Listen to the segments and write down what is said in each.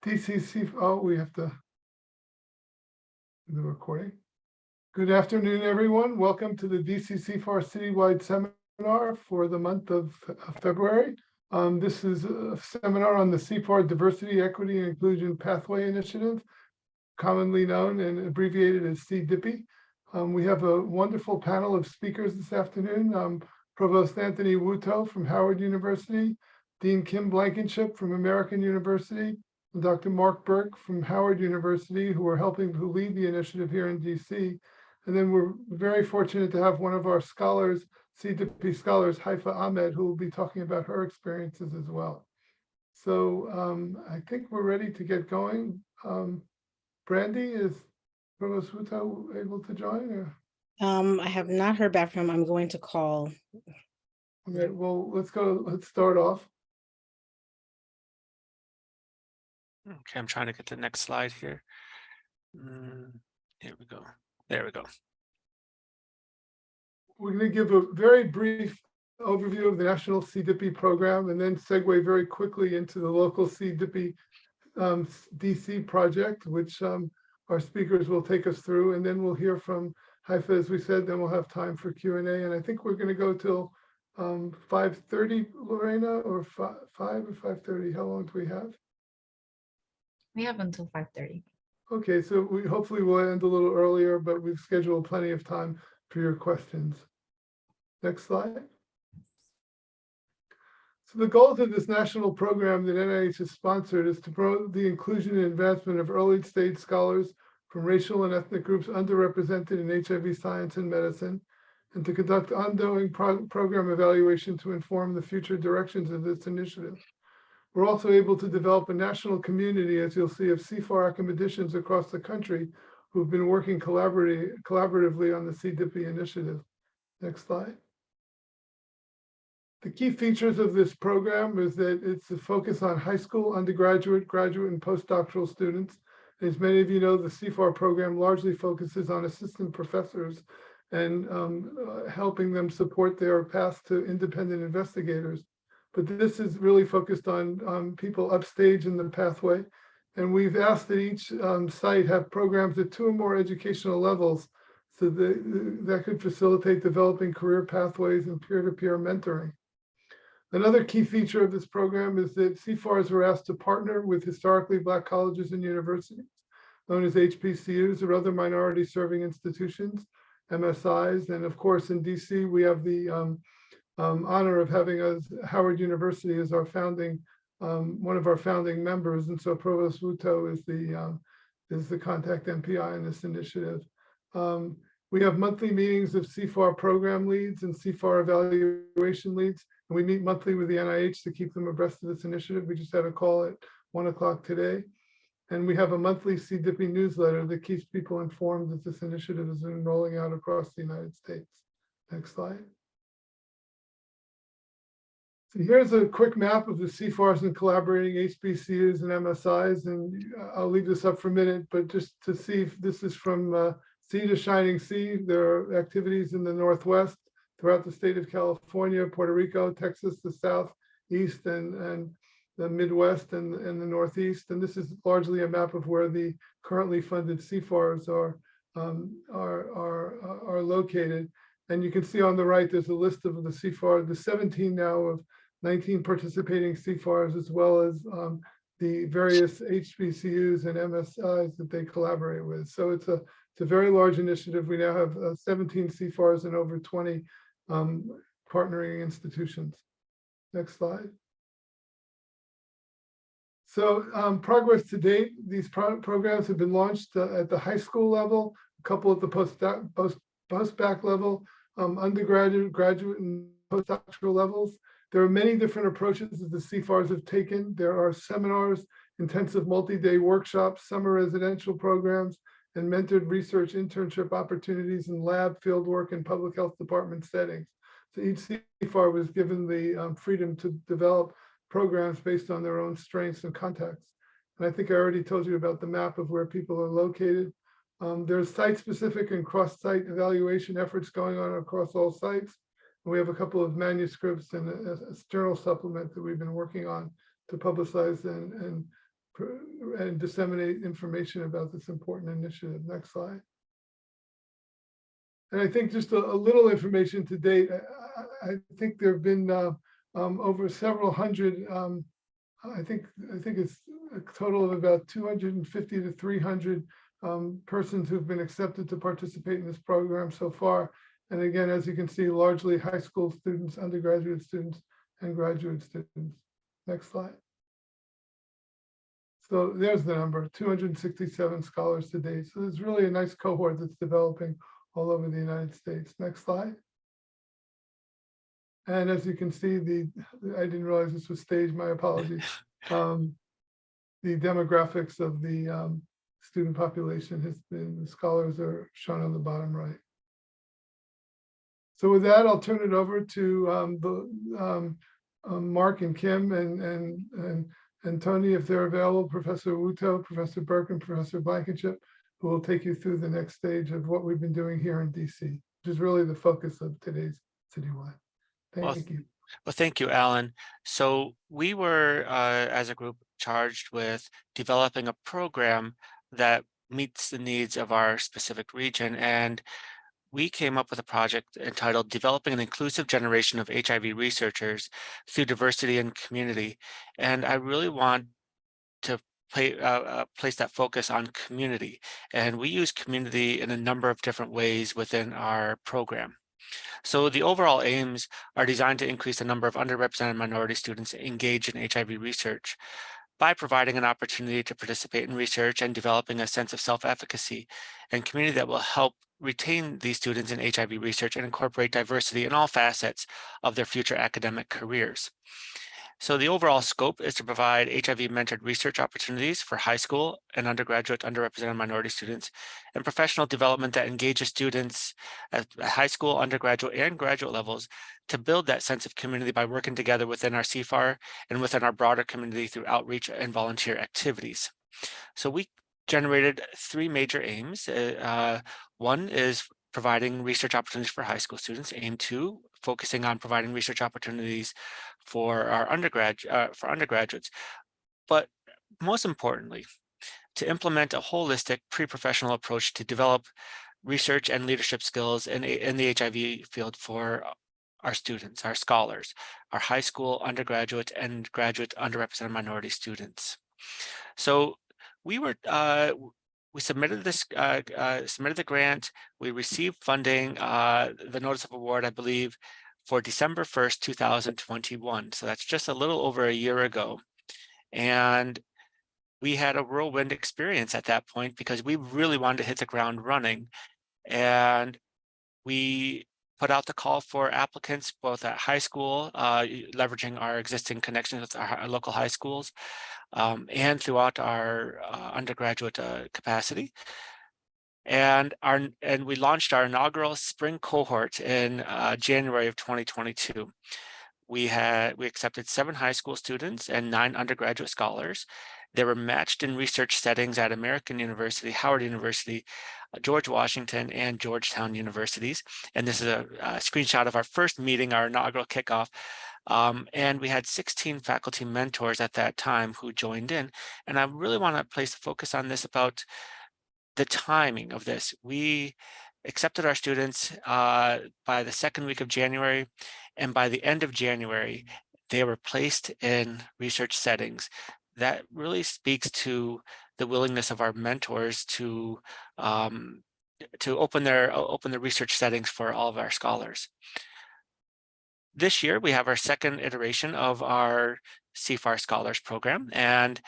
DCC, oh, we have to do the recording. Good afternoon, everyone. Welcome to the CFAR Citywide Seminar for the month of February. This is a seminar on the CFAR Diversity, Equity, and Inclusion Pathway Initiative, commonly known and abbreviated as CDEIPI. We have a wonderful panel of speakers this afternoon. Provost Anthony Wuto from Howard University, Dean Kim Blankenship from American University, and Dr. Mark Burke from Howard University, who are helping to lead the initiative here in DC. And then we're very fortunate to have one of our scholars, CDEIPI scholars, Haifa Ahmed, who will be talking about her experiences as well. So I think we're ready to get going. Brandy, is Provost Wuto able to join? Or? I have not heard back from him. I'm going to call. All right, well, let's start off. Okay, I'm trying to get the next slide here. Here we go. There we go. We're going to give a very brief overview of the National CDEIPI program and then segue very quickly into the local CDEIPI DC project, which our speakers will take us through. And then we'll hear from Haifa, as we said, then we'll have time for Q&A. And I think we're going to go till 5:30, Lorena, or 5 or 5:30. How long do we have? We have until 5:30. Okay, so we hopefully will end a little earlier, but we've scheduled plenty of time for your questions. Next slide. So the goals of this national program that NIH has sponsored is to promote the inclusion and advancement of early stage scholars from racial and ethnic groups underrepresented in HIV science and medicine, and to conduct ongoing program evaluation to inform the future directions of this initiative. We're also able to develop a national community, as you'll see, of CFAR academicians across the country who've been working collaboratively on the CDEIPI initiative. Next slide. The key features of this program is that it's a focus on high school, undergraduate, graduate, and postdoctoral students. As many of you know, the CFAR program largely focuses on assistant professors and helping them support their path to independent investigators. But this is really focused on people upstage in the pathway. And we've asked that each site have programs at 2 or more educational levels so that could facilitate developing career pathways and peer-to-peer mentoring. Another key feature of this program is that CFARs were asked to partner with historically Black colleges and universities, known as HBCUs or other minority serving institutions, MSIs. And of course, in DC, we have the honor of having Howard University as our founding, one of our founding members. And so Provost Wuto is the contact MPI in this initiative. We have monthly meetings of CFAR program leads and CFAR evaluation leads. And we meet monthly with the NIH to keep them abreast of this initiative. We just had a call at 1 o'clock today. And we have a monthly CDEIPI newsletter that keeps people informed that this initiative is rolling out across the United States. Next slide. So here's a quick map of the CFARs and collaborating HBCUs and MSIs. And I'll leave this up for a minute, but just to see if this is from sea to shining sea. There are activities in the Northwest, throughout the state of California, Puerto Rico, Texas, the Southeast, and the Midwest and the Northeast. And this is largely a map of where the currently funded CFARs are located. And you can see on the right, there's a list of the CFAR, the 17 now of 19 participating CFARs, as well as the various HBCUs and MSIs that they collaborate with. So it's a very large initiative. We now have 17 CFARs and over 20 partnering institutions. Next slide. So progress to date, these programs have been launched at the high school level, a couple at the post-bac level, undergraduate, graduate, and postdoctoral levels. There are many different approaches that the CFARs have taken. There are seminars, intensive multi-day workshops, summer residential programs, and mentored research internship opportunities in lab, fieldwork, and public health department settings. So each CFAR was given the freedom to develop programs based on their own strengths and contexts. And I think I already told you about the map of where people are located. There's site-specific and cross-site evaluation efforts going on across all sites. And we have a couple of manuscripts and a journal supplement that we've been working on to publicize and and disseminate information about this important initiative. Next slide. And I think just a little information to date. I think there have been over several hundred. I think it's a total of about 250 to 300 persons who've been accepted to participate in this program so far. And again, as you can see, largely high school students, undergraduate students, and graduate students. Next slide. So there's the number, 267 scholars to date. So there's really a nice cohort that's developing all over the United States. Next slide. And as you can see, I didn't realize this was staged, my apologies. The demographics of the student population has been, the scholars are shown on the bottom right. So with that, I'll turn it over to Mark and Kim and Tony, if they're available, Professor Wuto, Professor Burke, and Professor Blankenship, who will take you through the next stage of what we've been doing here in DC, which is really the focus of today's Citywide. Thank you. Well, thank you, Alan. So we were, as a group, charged with developing a program that meets the needs of our specific region. And we came up with a project entitled Developing an Inclusive Generation of HIV Researchers Through Diversity and Community. And I really want to place that focus on community. And we use community in a number of different ways within our program. So the overall aims are designed to increase the number of underrepresented minority students engaged in HIV research by providing an opportunity to participate in research and developing a sense of self-efficacy and community that will help retain these students in HIV research and incorporate diversity in all facets of their future academic careers. So the overall scope is to provide HIV-mentored research opportunities for high school and undergraduate underrepresented minority students and professional development that engages students at high school, undergraduate, and graduate levels to build that sense of community by working together within our CFAR and within our broader community through outreach and volunteer activities. So we generated three major aims. One is providing research opportunities for high school students. Aim 2, focusing on providing research opportunities for our undergraduates, but most importantly, to implement a holistic pre-professional approach to develop research and leadership skills in the HIV field for our students, our scholars, our high school, undergraduate, and graduate underrepresented minority students. So we submitted this, submitted the grant. We received funding, the notice of award, I believe, for December 1st, 2021. So that's just a little over a year ago. And we had a whirlwind experience at that point because we really wanted to hit the ground running. And we put out the call for applicants both at high school, leveraging our existing connections with our local high schools, and throughout our undergraduate capacity. And we launched our inaugural spring cohort in January of 2022. We accepted 7 high school students and 9 undergraduate scholars. They were matched in research settings at American University, Howard University, George Washington, and Georgetown universities. And this is a screenshot of our first meeting, our inaugural kickoff. And we had 16 faculty mentors at that time who joined in. And I really want to place the focus on this about the timing of this. We accepted our students by the second week of January, and by the end of January, they were placed in research settings. That really speaks to the willingness of our mentors to open their research settings for all of our scholars. This year, we have our second iteration of our CFAR Scholars Program, and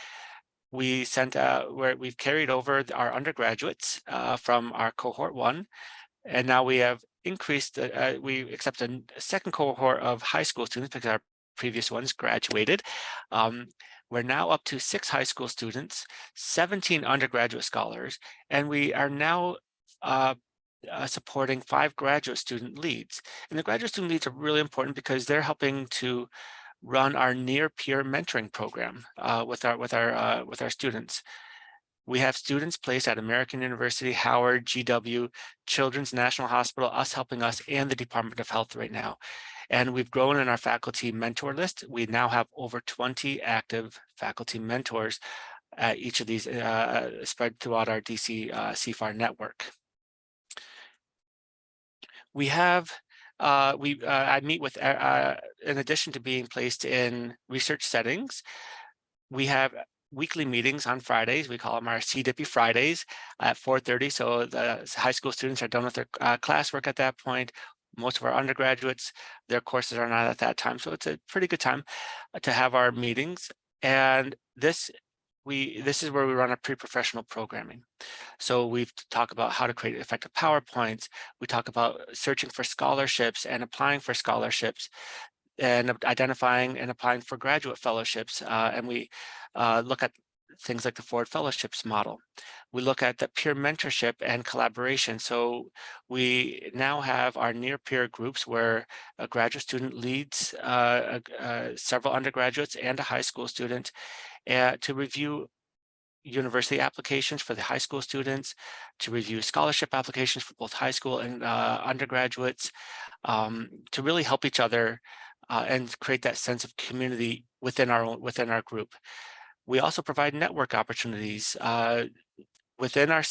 we sent where we've carried over our undergraduates from our cohort 1, and now we have increased. We accept a second cohort of high school students because our previous ones graduated. We're now up to 6 high school students, 17 undergraduate scholars, and we are now supporting 5 graduate student leads. And the graduate student leads are really important because they're helping to run our near peer mentoring program with our students. We have students placed at American University, Howard, GW, Children's National Hospital, Us Helping Us, and the Department of Health right now. And we've grown in our faculty mentor list. We now have over 20 active faculty mentors at each of these spread throughout our DC CFAR network. We have I meet with in addition to being placed in research settings, we have weekly meetings on Fridays. We call them our CDEIPI Fridays at 4:30. So the high school students are done with their classwork at that point. Most of our undergraduates, their courses are not at that time. So it's a pretty good time to have our meetings. And this is where we run our pre-professional programming. So we talk about how to create effective PowerPoints. We talk about searching for scholarships and applying for scholarships, and identifying and applying for graduate fellowships. And we look at things like the Ford Fellowships model. We look at the peer mentorship and collaboration. So we now have our near peer groups where a graduate student leads several undergraduates and a high school student to review university applications for the high school students, to review scholarship applications for both high school and undergraduates, to really help each other and create that sense of community within our group. We also provide network opportunities within our own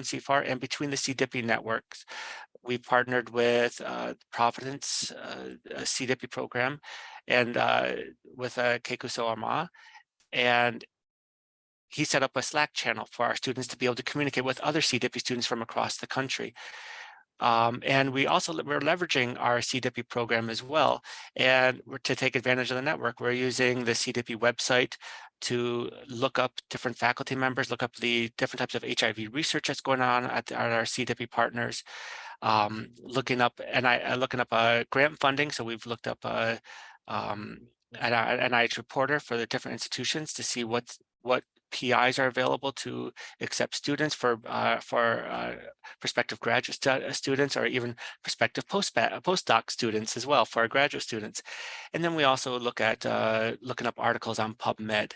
CFAR and between the CDEIPI networks. We partnered with Providence CDEIPI program and with Kekuso Arma, and he set up a Slack channel for our students to be able to communicate with other CDEIPI students from across the country. And we're leveraging our CDEIPI program as well. And to take advantage of the network, we're using the CDEIPI website to look up different faculty members, look up the different types of HIV research that's going on at our CDEIPI partners, looking up grant funding. So we've looked up an NIH reporter for the different institutions to see what PIs are available to accept students for prospective graduate students, or even prospective postdoc students as well for our graduate students. And then we also look at looking up articles on PubMed.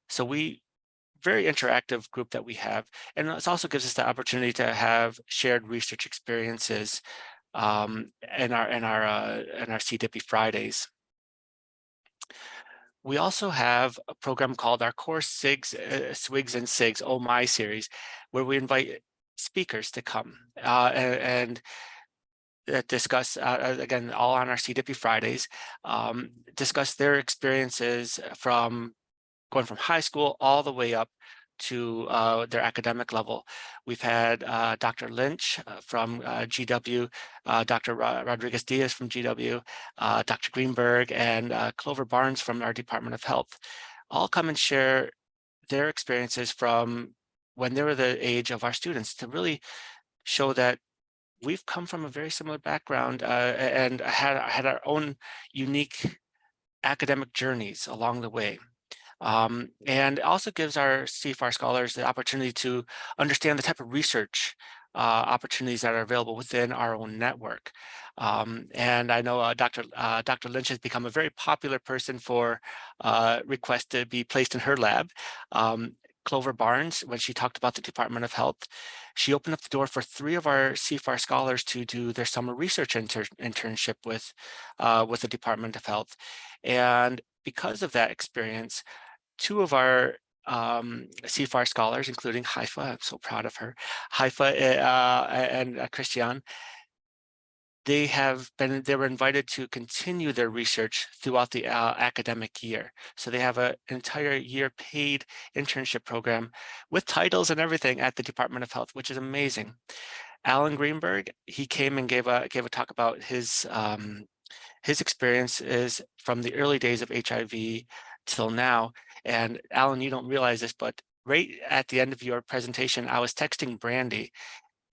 So very interactive group that we have, and this also gives us the opportunity to have shared research experiences in our CDEIPI Fridays. We also have a program called our Core SIGs, SWIGs and SIGs, Oh My series, where we invite speakers to come and discuss, again, all on our CDEIPI Fridays, discuss their experiences from going from high school all the way up to their academic level. We've had Dr. Lynch from GW, Dr. Rodriguez-Diaz from GW, Dr. Greenberg, and Clover Barnes from our Department of Health, all come and share their experiences from when they were the age of our students, to really show that we've come from a very similar background and had our own unique academic journeys along the way. And it also gives our CFAR scholars the opportunity to understand the type of research opportunities that are available within our own network. And I know Dr. Lynch has become a very popular person for requests to be placed in her lab. Clover Barnes, when she talked about the Department of Health, she opened up the door for 3 of our CFAR scholars to do their summer research internship with the Department of Health. And because of that experience, 2 of our CFAR scholars, including Haifa, I'm so proud of her, Haifa and Christian, they were invited to continue their research throughout the academic year. So they have an entire year paid internship program with titles and everything at the Department of Health, which is amazing. Alan Greenberg, he came and gave a talk about his experiences from the early days of HIV till now. And Alan, you don't realize this, but right at the end of your presentation, I was texting Brandy,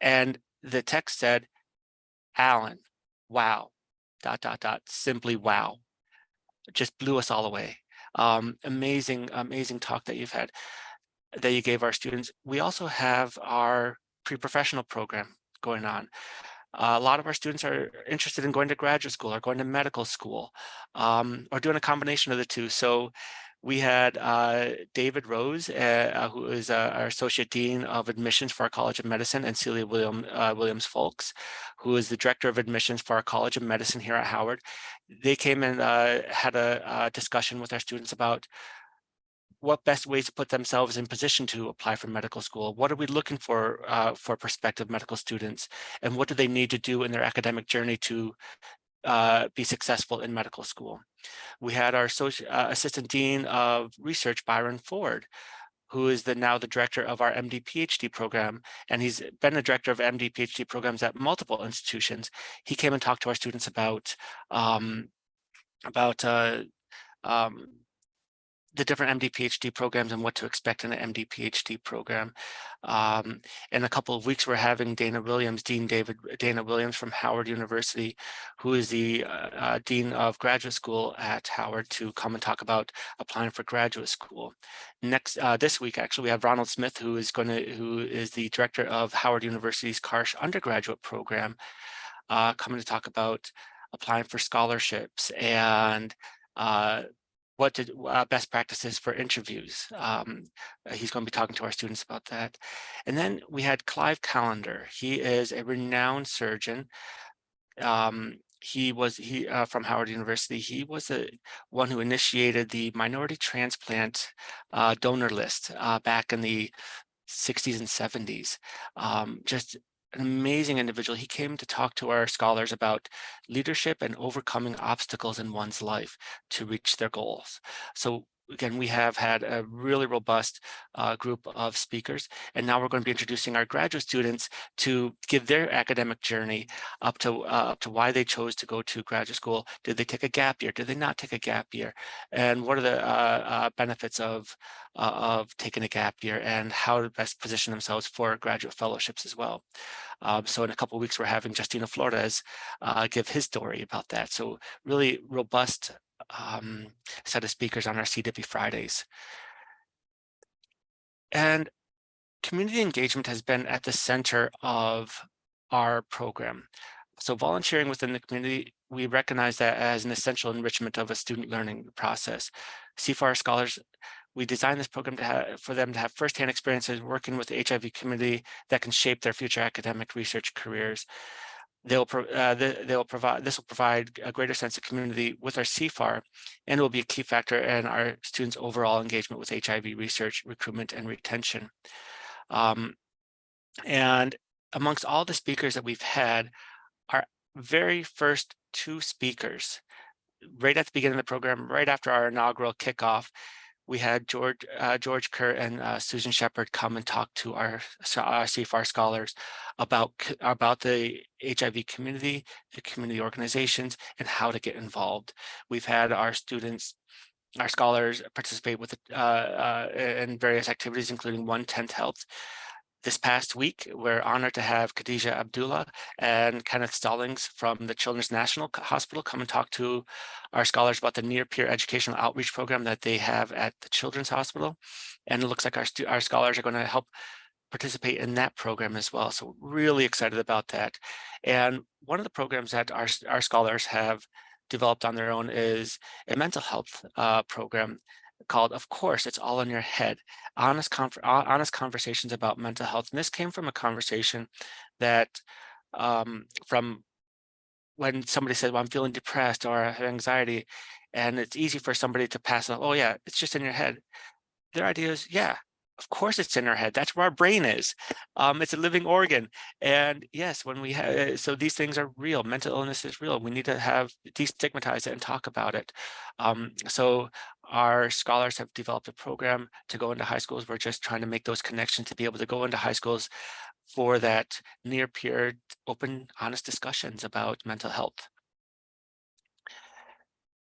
and the text said, Alan, wow, ... simply wow. Just blew us all away. Amazing talk that you gave our students. We also have our pre-professional program going on. A lot of our students are interested in going to graduate school or going to medical school, or doing a combination of the two. So we had David Rose, who is our Associate Dean of Admissions for our College of Medicine, and Celia Williams-Folks, who is the Director of Admissions for our College of Medicine here at Howard. They came and had a discussion with our students about what best ways to put themselves in position to apply for medical school? What are we looking for prospective medical students? And what do they need to do in their academic journey to be successful in medical school? We had our Assistant Dean of Research, Byron Ford, who is now the director of our MD PhD program, and he's been the director of MD PhD programs at multiple institutions. He came and talked to our students about about the different MD PhD programs and what to expect in an MD PhD program. In a couple of weeks, we're having Dana Williams, Dana Williams from Howard University, who is the Dean of Graduate School at Howard, to come and talk about applying for graduate school. Next, this week, actually, we have Ronald Smith, who is the director of Howard University's Karsh undergraduate program, coming to talk about applying for scholarships and what best practices for interviews. He's going to be talking to our students about that. And then we had Clive Callender. He is a renowned surgeon. He from Howard University. He was the one who initiated the minority transplant donor list back in the 60s and 70s. Just an amazing individual. He came to talk to our scholars about leadership and overcoming obstacles in one's life to reach their goals. So again, we have had a really robust group of speakers, and now we're going to be introducing our graduate students to give their academic journey up to why they chose to go to graduate school. Did they take a gap year? Did they not take a gap year? And what are the benefits of taking a gap year, and how to best position themselves for graduate fellowships as well. So in a couple of weeks, we're having Justina Flores give his story about that. So really robust set of speakers on our CDEIPI Fridays. And community engagement has been at the center of our program. So volunteering within the community, we recognize that as an essential enrichment of a student learning process. CFAR scholars, we designed this program for them to have firsthand experiences working with the HIV community that can shape their future academic research careers. This will provide a greater sense of community with our CFAR, and will be a key factor in our students' overall engagement with HIV research, recruitment, and retention. And amongst all the speakers that we've had, our very first two speakers, right at the beginning of the program, right after our inaugural kickoff, we had George Kerr and Susan Shepard come and talk to our CFAR scholars about the HIV community, the community organizations, and how to get involved. We've had our students, our scholars, participate with in various activities, including 1/10 Health. This past week, we're honored to have Khadija Abdullah and Kenneth Stallings from the Children's National Hospital come and talk to our scholars about the near-peer educational outreach program that they have at the Children's Hospital. And it looks like our scholars are going to help participate in that program as well. So really excited about that. And one of the programs that our scholars have developed on their own is a mental health program called Of Course It's All in Your Head, honest conversations about mental health. And this came from a conversation that from when somebody said, well, I'm feeling depressed or I have anxiety, and it's easy for somebody to pass it off, oh yeah, it's just in your head. Their idea is, yeah, of course it's in our head. That's where our brain is. It's a living organ. And yes, when we have, so these things are real. Mental illness is real. We need to destigmatize it and talk about it. So our scholars have developed a program to go into high schools. We're just trying to make those connections to be able to go into high schools for that near peer, open, honest discussions about mental health.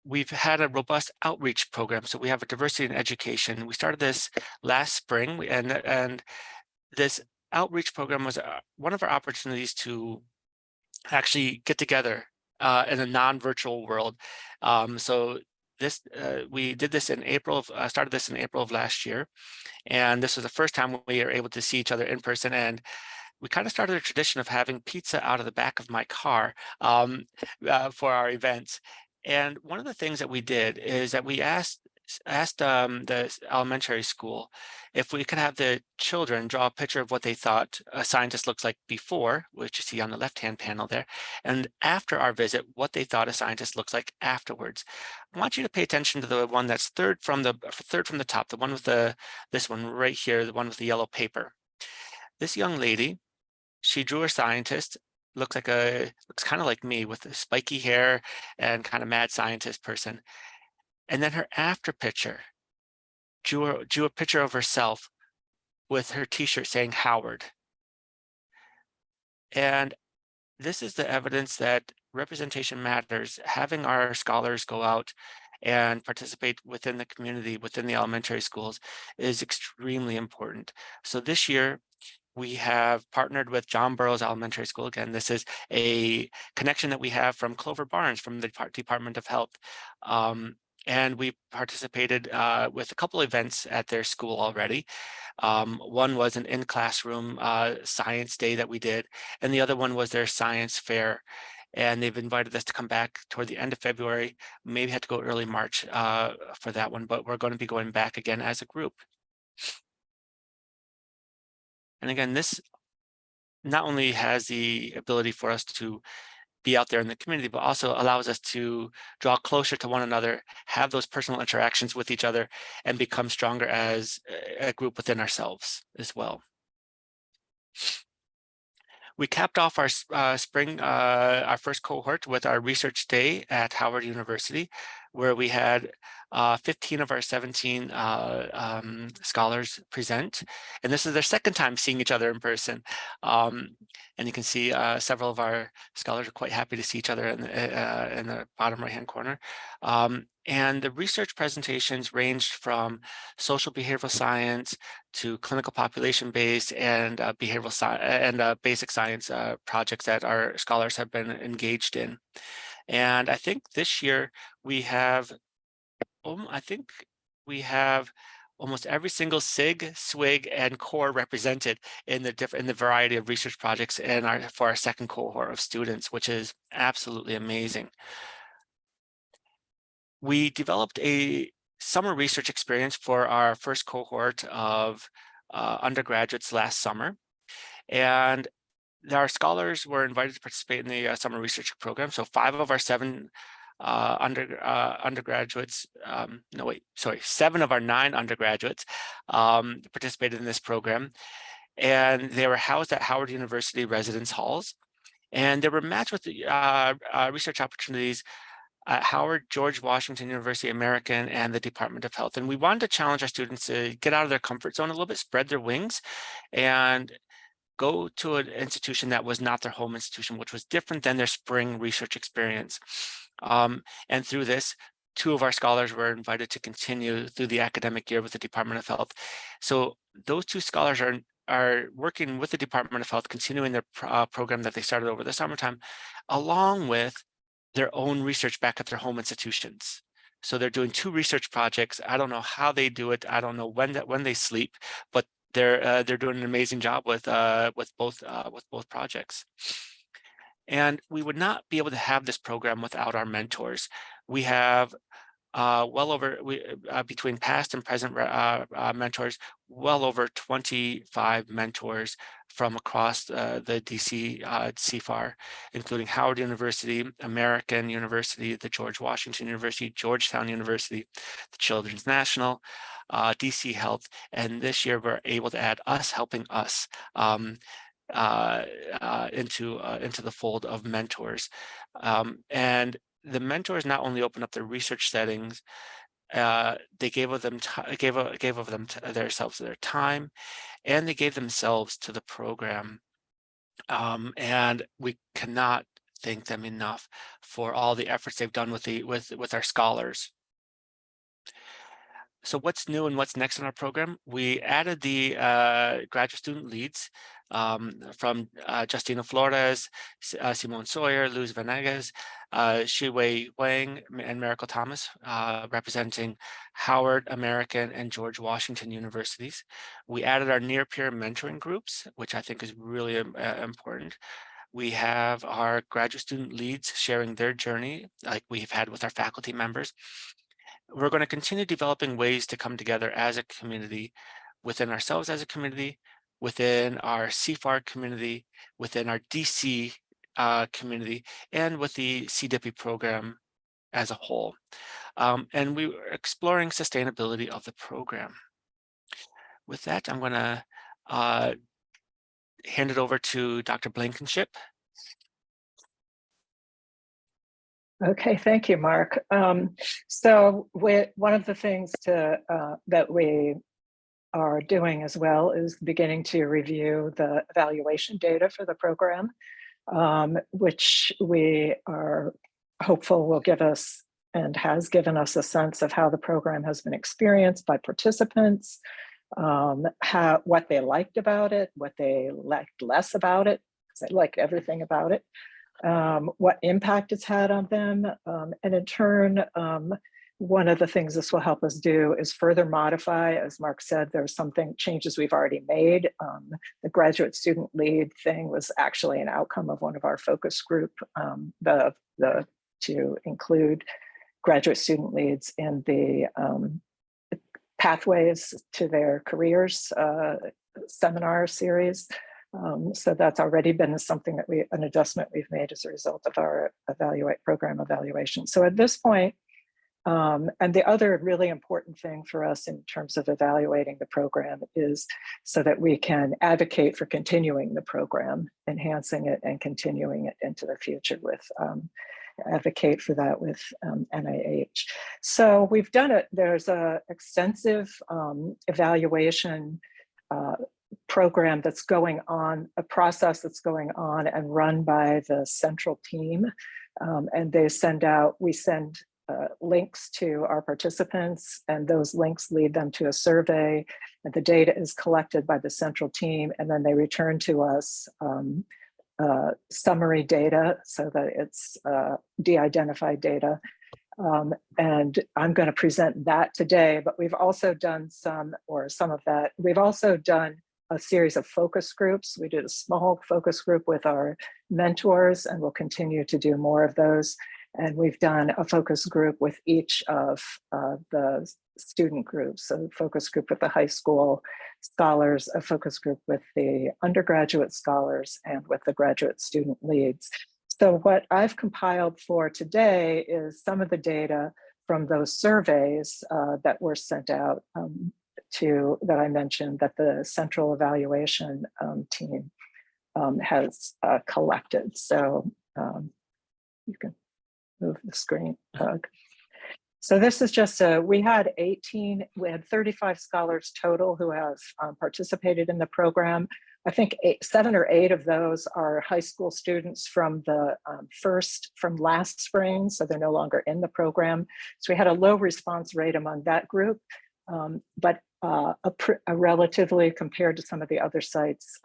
We've had a robust outreach program. So we have a diversity in education. We started this last spring, and this outreach program was one of our opportunities to actually get together in a non-virtual world. So this we did this in April of started this in April of last year, and this was the first time we were able to see each other in person. And we kind of started a tradition of having pizza out of the back of my car for our events. And one of the things that we did is that we asked the elementary school if we could have the children draw a picture of what they thought a scientist looks like before, which you see on the left-hand panel there, and after our visit, what they thought a scientist looks like afterwards. I want you to pay attention to the one that's third from the top, the one with this one right here, the one with the yellow paper. This young lady, she drew her scientist, looks kind of like me with the spiky hair and kind of mad scientist person. And then her after picture drew a picture of herself with her t-shirt saying Howard. And this is the evidence that representation matters. Having our scholars go out and participate within the community, within the elementary schools, is extremely important. So this year, we have partnered with John Burroughs Elementary School. Again, this is a connection that we have from Clover Barnes from the Department of Health. And we participated with a couple events at their school already. One was an in-classroom science day that we did, and the other one was their science fair. And they've invited us to come back toward the end of February, maybe had to go early March for that one, but we're going to be going back again as a group. And again, this not only has the ability for us to be out there in the community, but also allows us to draw closer to one another, have those personal interactions with each other, and become stronger as a group within ourselves as well. We capped off our our first cohort with our research day at Howard University, where we had 15 of our 17 scholars present. And this is their second time seeing each other in person. And you can see several of our scholars are quite happy to see each other in the bottom right-hand corner. And the research presentations ranged from social behavioral science to clinical population-based and behavioral science and basic science projects that our scholars have been engaged in. And I think this year we have, almost every single SIG, SWIG, and core represented in the variety of research projects for our second cohort of students, which is absolutely amazing. We developed a summer research experience for our first cohort of undergraduates last summer. And our scholars were invited to participate in the summer research program. So 5 of our 7 undergraduates, 7 of our 9 undergraduates participated in this program. And they were housed at Howard University residence halls. And they were matched with research opportunities at Howard, George Washington University, American, and the Department of Health. And we wanted to challenge our students to get out of their comfort zone a little bit, spread their wings, and go to an institution that was not their home institution, which was different than their spring research experience. And through this, 2 of our scholars were invited to continue through the academic year with the Department of Health. So those 2 scholars are working with the Department of Health, continuing their program that they started over the summertime, along with their own research back at their home institutions. So they're doing 2 research projects. I don't know how they do it. I don't know when they sleep, but they're doing an amazing job with both projects. And we would not be able to have this program without our mentors. We have between past and present mentors, well over 25 mentors from across the DC CFAR, including Howard University, American University, the George Washington University, Georgetown University, the Children's National, DC Health, and this year we're able to add us helping us into the fold of mentors. And the mentors not only open up their research settings, they gave of them themselves their time, and they gave themselves to the program. And we cannot thank them enough for all the efforts they've done with our scholars. So what's new and what's next in our program? We added the graduate student leads from Justina Flores, Simone Sawyer, Luz Venegas, Shiwei Wang, and Miracle Thomas, representing Howard, American, and George Washington universities. We added our near-peer mentoring groups, which I think is really important. We have our graduate student leads sharing their journey, like we've had with our faculty members. We're going to continue developing ways to come together as a community, within ourselves as a community, within our CFAR community, within our DC community, and with the CDEIPI program as a whole. And we were exploring sustainability of the program. With that, I'm going to hand it over to Dr. Blankenship. Okay, thank you, Mark. So one of the things that we are doing as well is beginning to review the evaluation data for the program, which we are hopeful will give us and has given us a sense of how the program has been experienced by participants, what they liked about it, what they liked less about it, because they liked everything about it, what impact it's had on them. And in turn, one of the things this will help us do is further modify. As Mark said, there's changes we've already made. The graduate student lead thing was actually an outcome of one of our focus group, to include graduate student leads in the pathways to their careers seminar series. So that's already been something that an adjustment we've made as a result of our program evaluation. So at this point, and the other really important thing for us in terms of evaluating the program is so that we can advocate for continuing the program, enhancing it and continuing it into the future with advocate for that with NIH. So we've done it. There's a extensive evaluation program that's going on, a process that's going on and run by the central team. And we send links to our participants, and those links lead them to a survey, and the data is collected by the central team, and then they return to us summary data so that it's de-identified data. And I'm going to present that today, but we've also done some of that. We've also done a series of focus groups. We did a small focus group with our mentors, and we'll continue to do more of those. And we've done a focus group with each of the student groups. So focus group with the high school scholars, a focus group with the undergraduate scholars, and with the graduate student leads. So what I've compiled for today is some of the data from those surveys that were sent out that I mentioned that the central evaluation team has collected. So you can move the screen. So this is just we had 35 scholars total who have participated in the program. I think 7 or 8 of those are high school students from from last spring, so they're no longer in the program. So we had a low response rate among that group, but a relatively, compared to some of the other sites,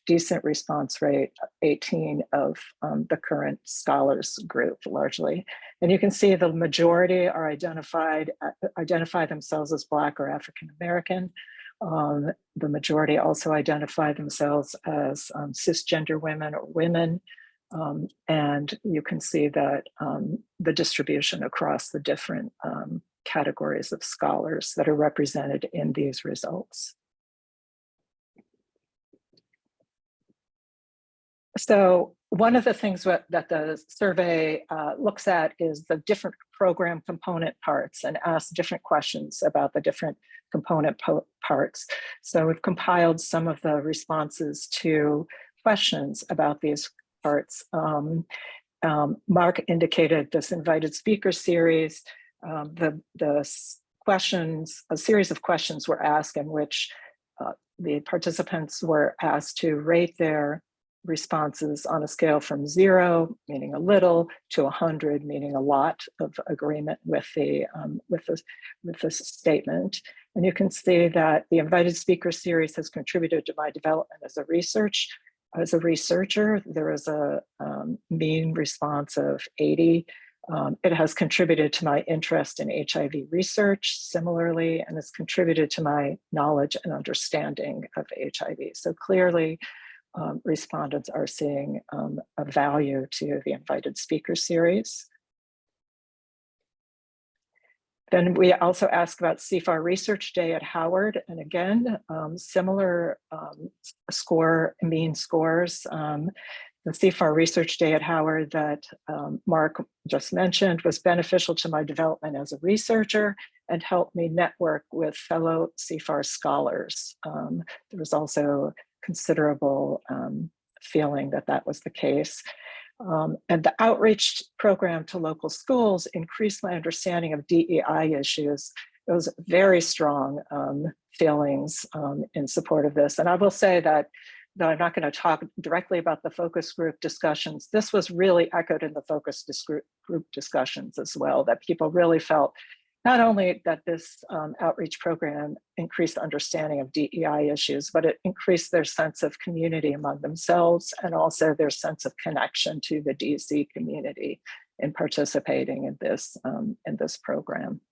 decent response rate, 18 of the current scholars group largely. And you can see the majority are identify themselves as Black or African American. The majority also identify themselves as cisgender women or women. And you can see that the distribution across the different categories of scholars that are represented in these results. So one of the things that the survey looks at is the different program component parts and asks different questions about the different component parts. So we've compiled some of the responses to questions about these parts. Mark indicated this invited speaker series. The questions, a series of questions were asked in which the participants were asked to rate their responses on a scale from 0, meaning a little, to 100, meaning a lot of agreement with the statement. And you can see that the invited speaker series has contributed to my development as a researcher. There is a mean response of 80. It has contributed to my interest in HIV research similarly, and it's contributed to my knowledge and understanding of HIV. So clearly, respondents are seeing a value to the invited speaker series. Then we also asked about CFAR Research Day at Howard. And again, similar mean scores. The CFAR Research Day at Howard that Mark just mentioned was beneficial to my development as a researcher and helped me network with fellow CFAR scholars. There was also considerable feeling that that was the case. And the outreach program to local schools increased my understanding of DEI issues. It was very strong feelings in support of this. And I will say that, though I'm not going to talk directly about the focus group discussions, this was really echoed in the focus group discussions as well, that people really felt not only that this outreach program increased understanding of DEI issues, but it increased their sense of community among themselves and also their sense of connection to the DC community in participating in this program.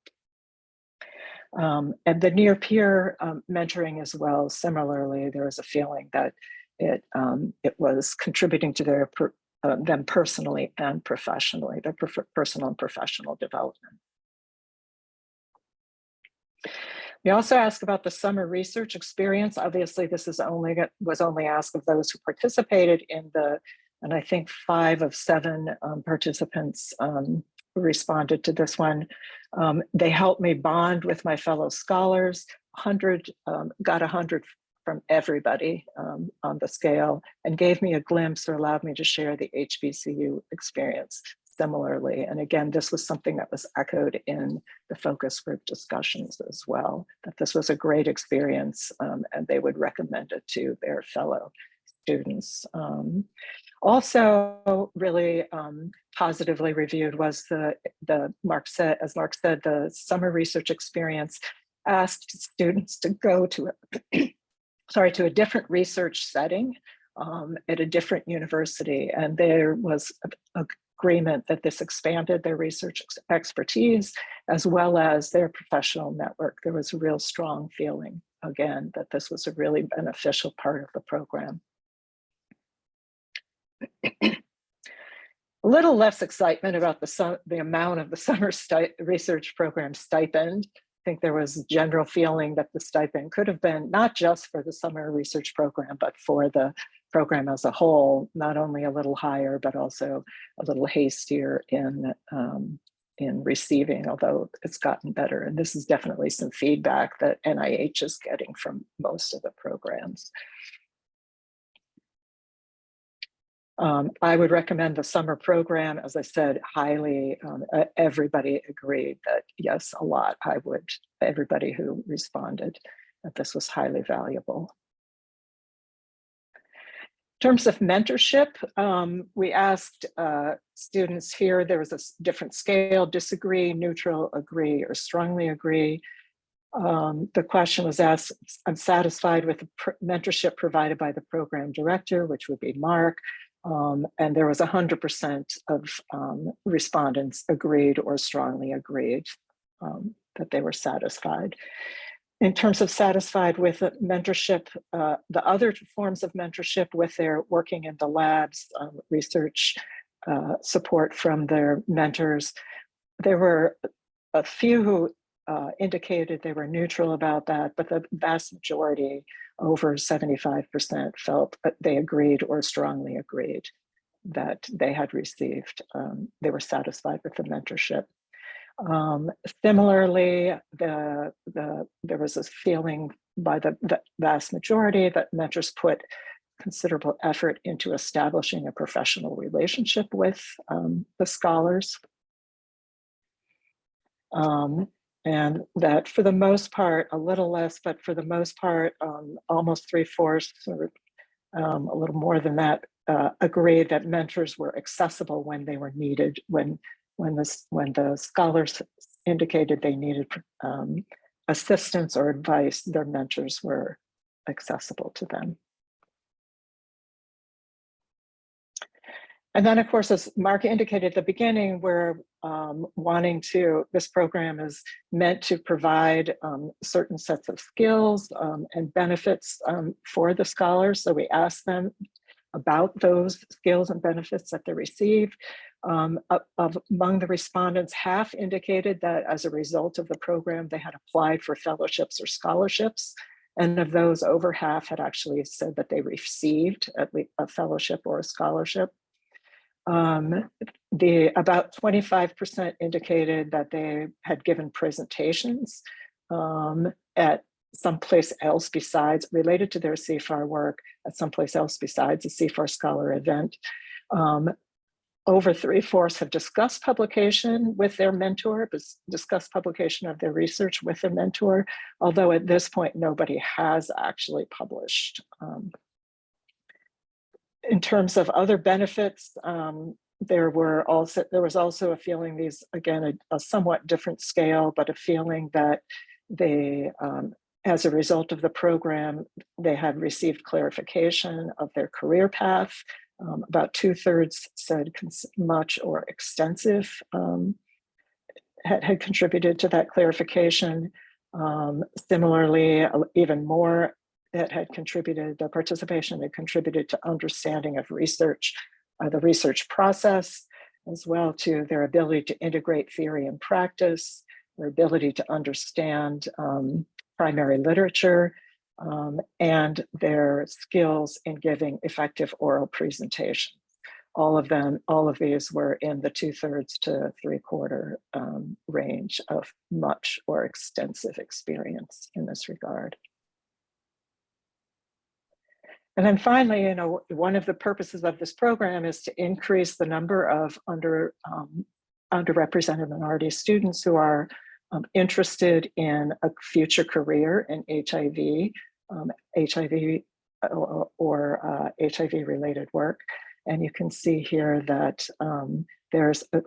And the near peer mentoring as well, similarly, there was a feeling that it was contributing to their them personally and professionally, their personal and professional development. We also asked about the summer research experience. Obviously, this was only asked of those who participated in and I think 5 of 7 participants responded to this one. They helped me bond with my fellow scholars. Got 100 from everybody on the scale, and gave me a glimpse or allowed me to share the HBCU experience similarly. And again, this was something that was echoed in the focus group discussions as well, that this was a great experience and they would recommend it to their fellow students. Also really positively reviewed was as Mark said, the summer research experience asked students to go to a different research setting at a different university. And there was agreement that this expanded their research expertise as well as their professional network. There was a real strong feeling, again, that this was a really beneficial part of the program. A little less excitement about the amount of the summer research program stipend. I think there was general feeling that the stipend could have been not just for the summer research program, but for the program as a whole, not only a little higher, but also a little hastier in receiving, although it's gotten better. And this is definitely some feedback that NIH is getting from most of the programs. I would recommend the summer program. As I said, highly, everybody agreed that yes, a lot. Everybody who responded, that this was highly valuable. In terms of mentorship, we asked students here, there was a different scale: disagree, neutral, agree, or strongly agree. The question was asked, I'm satisfied with the mentorship provided by the program director, which would be Mark. And there was 100% of respondents agreed or strongly agreed that they were satisfied. In terms of satisfied with mentorship, the other forms of mentorship with their working in the labs, research support from their mentors, there were a few who indicated they were neutral about that, but the vast majority, over 75%, felt that they agreed or strongly agreed that they had received, they were satisfied with the mentorship. Similarly, there was this feeling by the vast majority that mentors put considerable effort into establishing a professional relationship with the scholars. And that for the most part, a little less, but for the most part, almost 3/4 or a little more than that, agreed that mentors were accessible when they were needed, when the scholars indicated they needed assistance or advice, their mentors were accessible to them. And then, of course, as Mark indicated at the beginning, we're this program is meant to provide certain sets of skills and benefits for the scholars. So we asked them about those skills and benefits that they received. Among the respondents, half indicated that as a result of the program, they had applied for fellowships or scholarships. And of those, over half had actually said that they received at least a fellowship or a scholarship. About 25% indicated that they had given presentations at someplace else besides, related to their CFAR work, at someplace else besides a CFAR Scholar event. Over 3/4 have discussed publication with their mentor, discussed publication of their research with their mentor, although at this point, nobody has actually published. In terms of other benefits, there was also a feeling, these, again, a somewhat different scale, but a feeling that they, as a result of the program, they had received clarification of their career path. About 2/3 said much or extensive had contributed to that clarification. Similarly, even more that had contributed, the participation had contributed to understanding of research, the research process, as well to their ability to integrate theory and practice, their ability to understand primary literature, and their skills in giving effective oral presentation. All of these were in the 2/3 to 3/4 range of much or extensive experience in this regard. And then finally, one of the purposes of this program is to increase the number of underrepresented minority students who are interested in a future career in HIV, or HIV-related work. And you can see here that there's a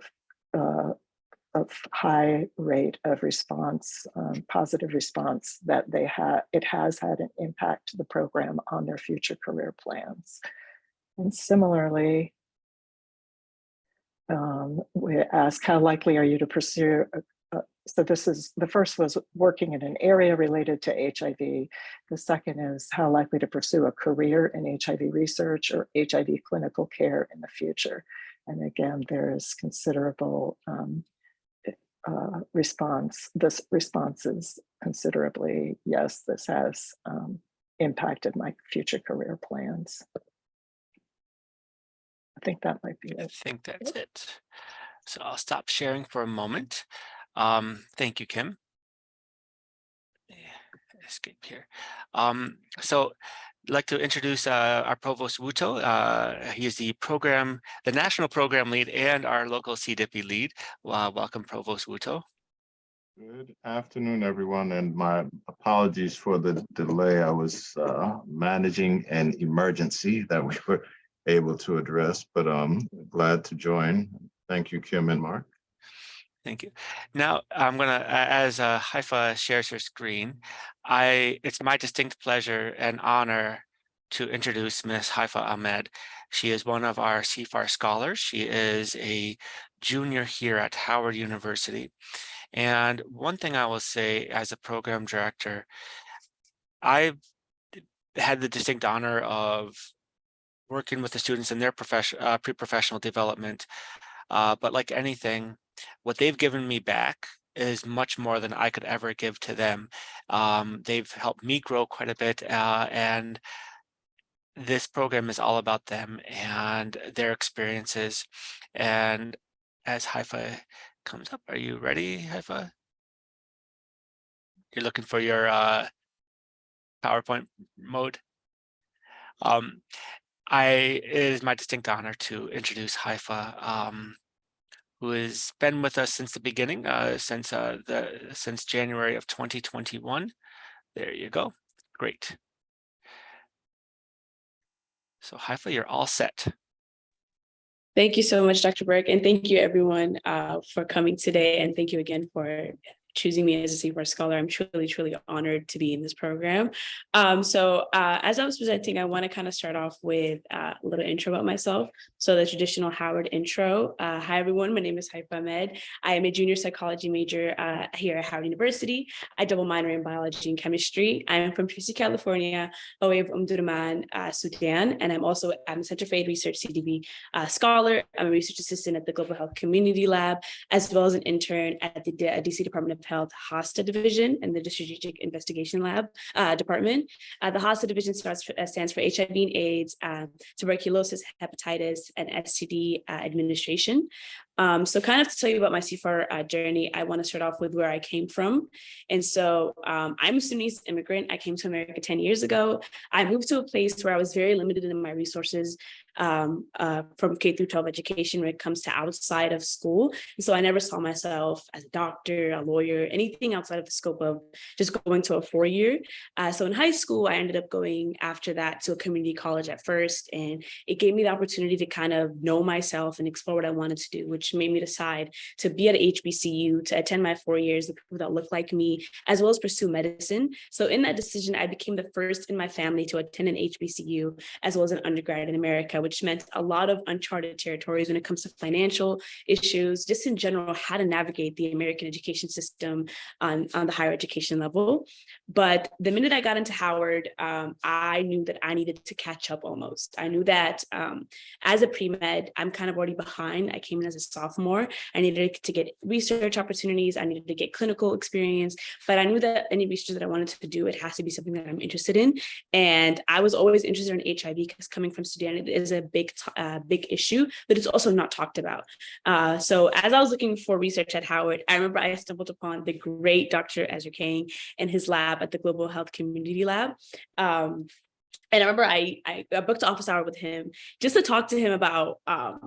high rate of response, positive response, that it has had an impact to the program on their future career plans. And similarly, we ask, how likely are you to pursue so the first was working in an area related to HIV. The second is how likely to pursue a career in HIV research or HIV clinical care in the future. And again, there is considerable response. This response is considerably, yes, this has impacted my future career plans. I think that might be it. I think that's it. So I'll stop sharing for a moment. Thank you, Kim. Escape here. So I'd like to introduce our Provost Wuto. He is the national program lead and our local CDEIPI lead. Welcome, Provost Wuto. Good afternoon, everyone, and my apologies for the delay. I was managing an emergency that we were able to address, but I'm glad to join. Thank you, Kim and Mark. Thank you. Now I'm gonna, as Haifa shares her screen, it's my distinct pleasure and honor to introduce Ms. Haifa Ahmed. She is one of our CFAR scholars. She is a junior here at Howard University. And one thing I will say as a program director, I've had the distinct honor of working with the students in their pre-professional development. But like anything, what they've given me back is much more than I could ever give to them. They've helped me grow quite a bit, and this program is all about them and their experiences. And as Haifa comes up, are you ready, Haifa? You're looking for your PowerPoint mode. It is my distinct honor to introduce Haifa, who has been with us since the beginning, since January of 2021. There you go. Great. So Haifa, you're all set. Thank you so much, Dr. Burke, and thank you everyone for coming today, and thank you again for choosing me as a CFAR scholar. I'm truly, truly honored to be in this program. So as I was presenting, I want to kind of start off with a little intro about myself. So the traditional Howard intro. Hi, everyone. My name is Haifa Ahmed. I am a junior psychology major here at Howard University. I double minor in biology and chemistry. I am from Tracy, California, by way of Durman, Sudan. And I'm a Center for Aid Research CDB scholar. I'm a research assistant at the Global Health Community Lab, as well as an intern at the DC Department of Health HOSTA division and the Strategic Investigation Lab department. The HOSTA division stands for HIV and AIDS, tuberculosis, hepatitis, and STD administration. So kind of to tell you about my CFAR journey, I want to start off with where I came from. And so I'm a Sudanese immigrant. I came to America 10 years ago. I moved to a place where I was very limited in my resources from K through 12 education when it comes to outside of school. And so I never saw myself as a doctor, a lawyer, anything outside of the scope of just going to a 4-year. So in high school, I ended up going after that to a community college at first. And it gave me the opportunity to kind of know myself and explore what I wanted to do, which made me decide to be at HBCU, to attend my 4 years, the people that look like me, as well as pursue medicine. So in that decision, I became the first in my family to attend an HBCU, as well as an undergrad in America, which meant a lot of uncharted territories when it comes to financial issues, just in general, how to navigate the American education system on the higher education level. But the minute I got into Howard, I knew that I needed to catch up almost. I knew that as a pre-med, I'm kind of already behind. I came in as a sophomore. I needed to get research opportunities. I needed to get clinical experience, but I knew that any research that I wanted to do, it has to be something that I'm interested in. And I was always interested in HIV because coming from Sudan, it is a big issue, but it's also not talked about. So as I was looking for research at Howard, I remember I stumbled upon the great Dr. Ezra Kang and his lab at the Global Health Community Lab. And I remember I booked an office hour with him just to talk to him about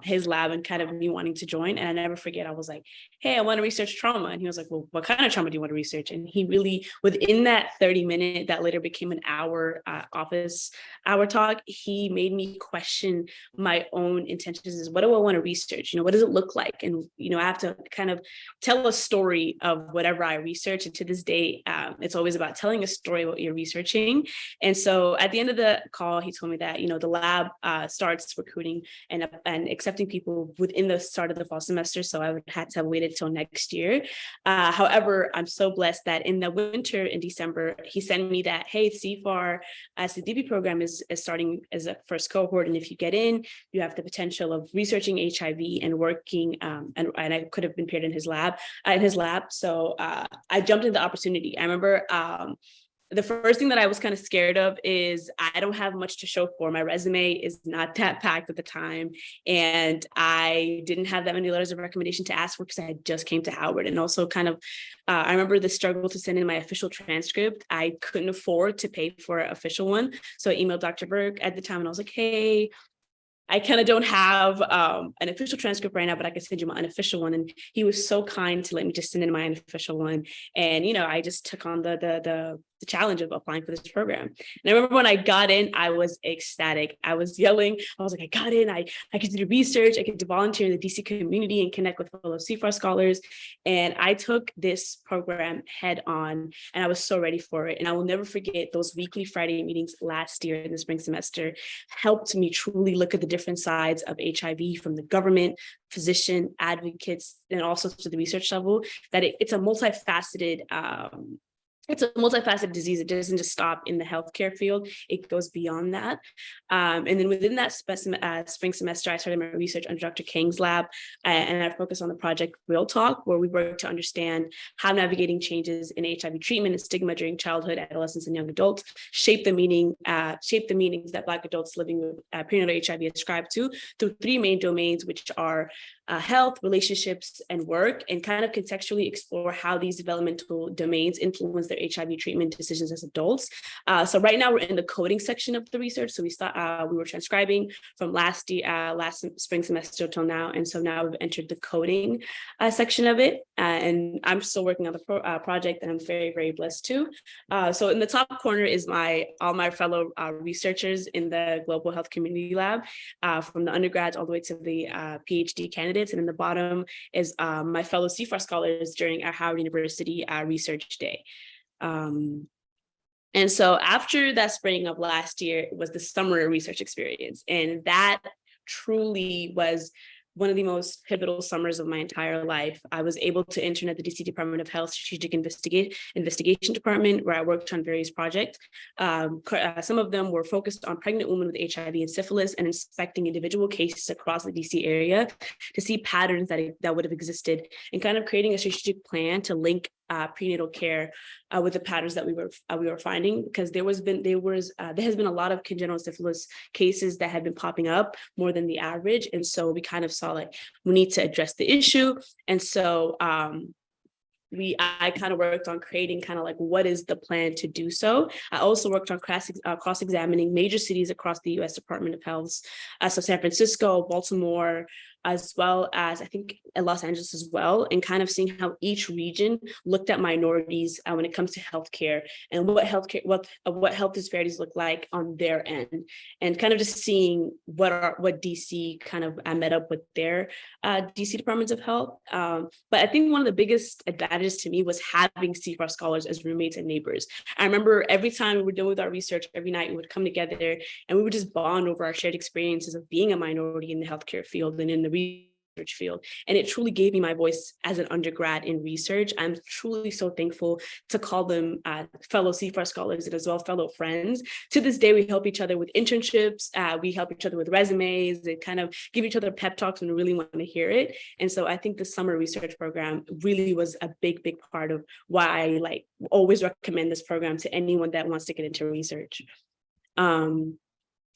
his lab and kind of me wanting to join. And I never forget, I was like, hey, I want to research trauma. And he was like, well, what kind of trauma do you want to research? And he really, within that 30-minute, that later became an hour office hour talk, he made me question my own intentions. Is what do I want to research? What does it look like? And, I have to kind of tell a story of whatever I research. And to this day, it's always about telling a story of what you're researching. And so at the end of the call, he told me that, the lab starts recruiting and accepting people within the start of the fall semester. So I would have to have waited till next year. However, I'm so blessed that in the winter in December, he sent me that, hey, CFAR as the DB program is starting as a first cohort. And if you get in, you have the potential of researching HIV and working, and I could have been paired in his lab. So I jumped into the opportunity. I remember the first thing that I was kind of scared of is I don't have much to show for. My resume is not that packed at the time. And I didn't have that many letters of recommendation to ask for because I just came to Howard. And also kind of, I remember the struggle to send in my official transcript. I couldn't afford to pay for an official one. So I emailed Dr. Burke at the time and I was like, hey, I kind of don't have an official transcript right now, but I can send you my unofficial one. And he was so kind to let me just send in my unofficial one. And, I just took on the challenge of applying for this program. And I remember when I got in, I was ecstatic. I was yelling. I was like, I got in. I get to do research. I get to volunteer in the DC community and connect with fellow CFAR scholars. And I took this program head on and I was so ready for it. And I will never forget those weekly Friday meetings last year in the spring semester helped me truly look at the different sides of HIV from the government, physician, advocates, and also to the research level, that it's a multifaceted disease. It doesn't just stop in the healthcare field. It goes beyond that. And then within that spring semester, I started my research under Dr. Kang's lab, and I focused on the project Real Talk, where we work to understand how navigating changes in HIV treatment and stigma during childhood, adolescence, and young adults shape the meanings that Black adults living with perinatal HIV ascribe to through 3 main domains, which are health, relationships, and work, and kind of contextually explore how these developmental domains influence their their HIV treatment decisions as adults. So right now we're in the coding section of the research. So we were transcribing from last spring semester till now. And so now we've entered the coding section of it. And I'm still working on the project, and I'm very, very blessed too. So in the top corner is all my fellow researchers in the Global Health Community Lab, from the undergrads all the way to the PhD candidates. And in the bottom is my fellow CFAR scholars during our Howard University Research Day. And so after that spring of last year was the summer research experience. And that truly was one of the most pivotal summers of my entire life. I was able to intern at the DC Department of Health Strategic Investigation Department, where I worked on various projects. Some of them were focused on pregnant women with HIV and syphilis and inspecting individual cases across the DC area to see patterns that would have existed, and kind of creating a strategic plan to link prenatal care with the patterns that we were finding, because there has been a lot of congenital syphilis cases that have been popping up more than the average, and so we kind of saw like we need to address the issue. And so I kind of worked on creating kind of like what is the plan to do so. I also worked on cross-examining major cities across the U.S. Department of Health, so San Francisco, Baltimore, as well as I think Los Angeles as well, and kind of seeing how each region looked at minorities when it comes to healthcare, and what health disparities look like on their end, and kind of just seeing what DC kind of met up with their DC Departments of Health. But I think one of the biggest advantages to me was having CFAR scholars as roommates and neighbors. I remember every time we were done with our research, every night we would come together and we would just bond over our shared experiences of being a minority in the healthcare field and in the research field. And it truly gave me my voice as an undergrad in research. I'm truly so thankful to call them fellow CFAR scholars and as well fellow friends. To this day, we help each other with internships. We help each other with resumes and kind of give each other pep talks when we really want to hear it. And so I think the summer research program really was a big, big part of why I always recommend this program to anyone that wants to get into research.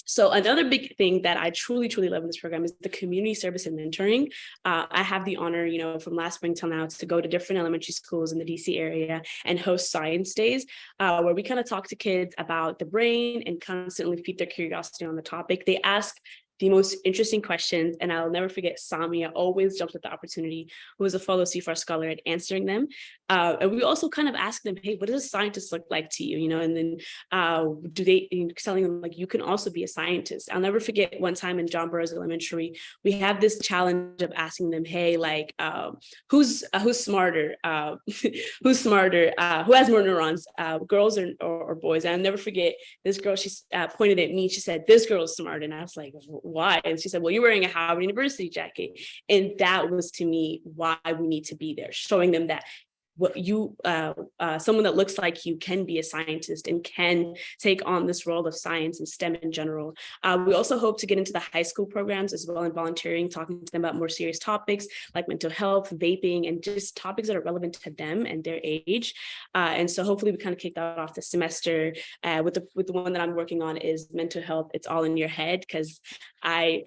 So another big thing that I truly, truly love in this program is the community service and mentoring. I have the honor, from last spring till now, to go to different elementary schools in the DC area and host science days, where we kind of talk to kids about the brain and constantly feed their curiosity on the topic. They ask the most interesting questions, and I'll never forget Samia always jumped at the opportunity, who was a fellow CFAR scholar, at answering them. And we also kind of ask them, hey, what does a scientist look like to you? And then telling them like, you can also be a scientist. I'll never forget one time in John Burroughs Elementary, we have this challenge of asking them, hey, like, who's smarter? Who's smarter? Who has more neurons, girls or boys? And I'll never forget this girl, she pointed at me, she said, this girl is smart. And I was like, why? And she said, well, you're wearing a Howard University jacket. And that was, to me, why we need to be there, showing them that someone that looks like you can be a scientist and can take on this role of science and STEM in general. We also hope to get into the high school programs as well, and volunteering, talking to them about more serious topics like mental health, vaping, and just topics that are relevant to them and their age. And so hopefully we kind of kick that off this semester with the one that I'm working on is mental health. It's all in your head, because I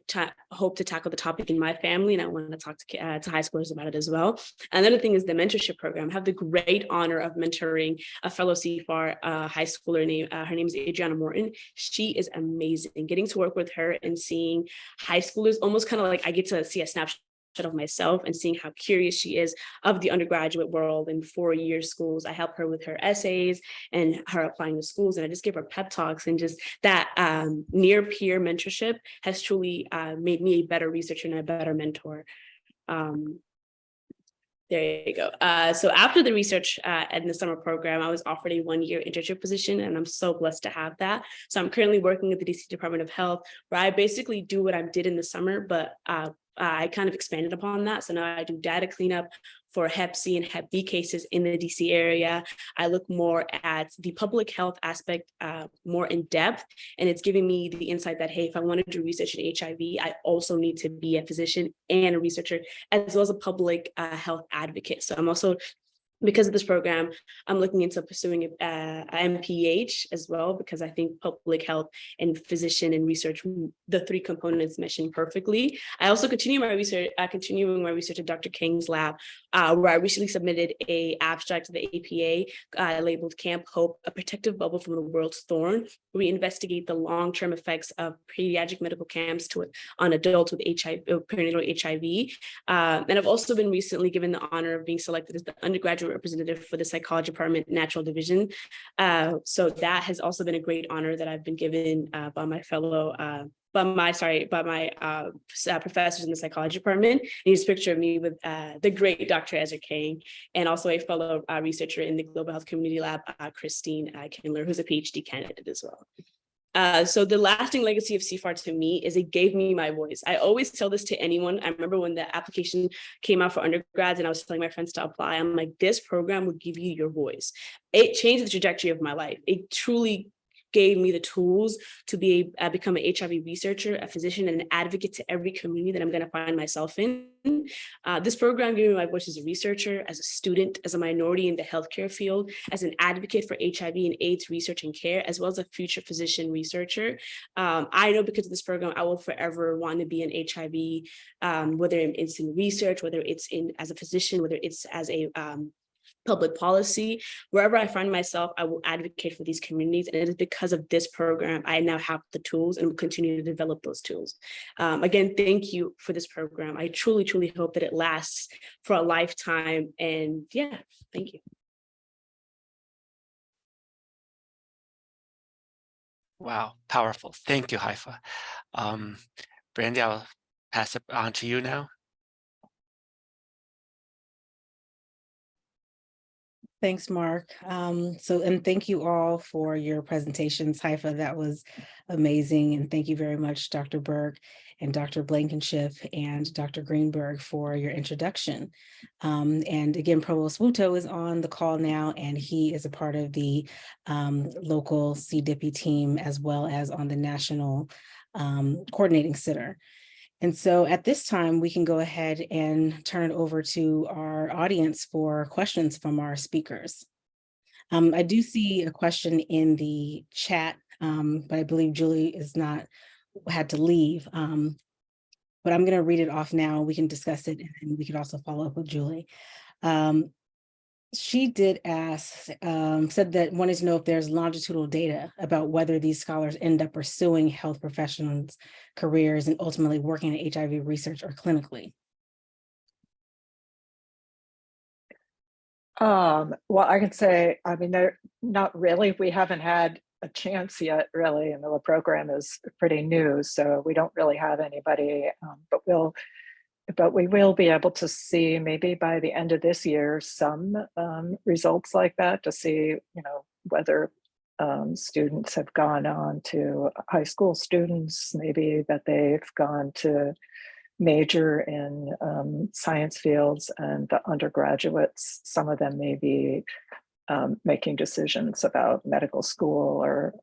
hope to tackle the topic in my family, and I want to talk to high schoolers about it as well. Another thing is the mentorship program. I have the great honor of mentoring a fellow CFAR high schooler her name is Adriana Morton. She is amazing. Getting to work with her and seeing high schoolers, almost kind of like I get to see a snapshot of myself and seeing how curious she is of the undergraduate world in 4-year schools. I help her with her essays and her applying to schools, and I just give her pep talks, and just that near peer mentorship has truly made me a better researcher and a better mentor. There you go. So after the research and the summer program, I was offered a 1-year internship position, and I'm so blessed to have that. So I'm currently working at the DC Department of Health, where I basically do what I did in the summer, but I kind of expanded upon that. So now I do data cleanup for Hep C and Hep B cases in the DC area. I look more at the public health aspect more in depth, and it's giving me the insight that, hey, if I want to do research in HIV, I also need to be a physician and a researcher, as well as a public health advocate. So I'm also Because of this program, I'm looking into pursuing a MPH as well, because I think public health and physician and research, the three components mesh perfectly. I also continuing my research at Dr. King's lab, where I recently submitted a abstract to the APA labeled Camp Hope, a protective bubble from the world's thorn, where we investigate the long-term effects of pediatric medical camps on adults with HIV, perinatal HIV. And I've also been recently given the honor of being selected as the undergraduate representative for the psychology department natural division. So that has also been a great honor that I've been given by my fellow professors in the psychology department. And here's a picture of me with the great Dr. Ezra King, and also a fellow researcher in the Global Health Community Lab, Christine Kindler, who's a PhD candidate as well. So the lasting legacy of CFAR to me is it gave me my voice. I always tell this to anyone. I remember when the application came out for undergrads and I was telling my friends to apply, I'm like, this program will give you your voice. It changed the trajectory of my life. It truly gave me the tools to become an HIV researcher, a physician, and an advocate to every community that I'm going to find myself in. This program gave me my voice as a researcher, as a student, as a minority in the healthcare field, as an advocate for HIV and AIDS research and care, as well as a future physician researcher. I know because of this program, I will forever want to be an HIV, whether it's in research, whether it's as a physician, whether it's as a public policy. Wherever I find myself, I will advocate for these communities. And it is because of this program, I now have the tools and will continue to develop those tools. Again, thank you for this program. I truly, truly hope that it lasts for a lifetime. And yeah, thank you. Wow, powerful. Thank you, Haifa. Brandy, I'll pass it on to you now. Thanks, Mark. And thank you all for your presentations, Haifa. That was amazing. And thank you very much, Dr. Berg and Dr. Blankenship and Dr. Greenberg for your introduction. And again, Provost Wuto is on the call now, and he is a part of the local CDEIPI team, as well as on the National Coordinating Center. And so at this time, we can go ahead and turn it over to our audience for questions from our speakers. I do see a question in the chat, but I believe Julie had to leave. But I'm going to read it off now. We can discuss it, and we could also follow up with Julie. She did ask, said that wanted to know if there's longitudinal data about whether these scholars end up pursuing health professionals' careers and ultimately working in HIV research or clinically. Well, I can say, I mean, they're not really. We haven't had a chance yet, really, and the program is pretty new, so we don't really have anybody, but we will be able to see maybe by the end of this year some results like that to see, whether students have gone on to high school students, maybe that they've gone to major in science fields, and the undergraduates, some of them may be making decisions about medical school or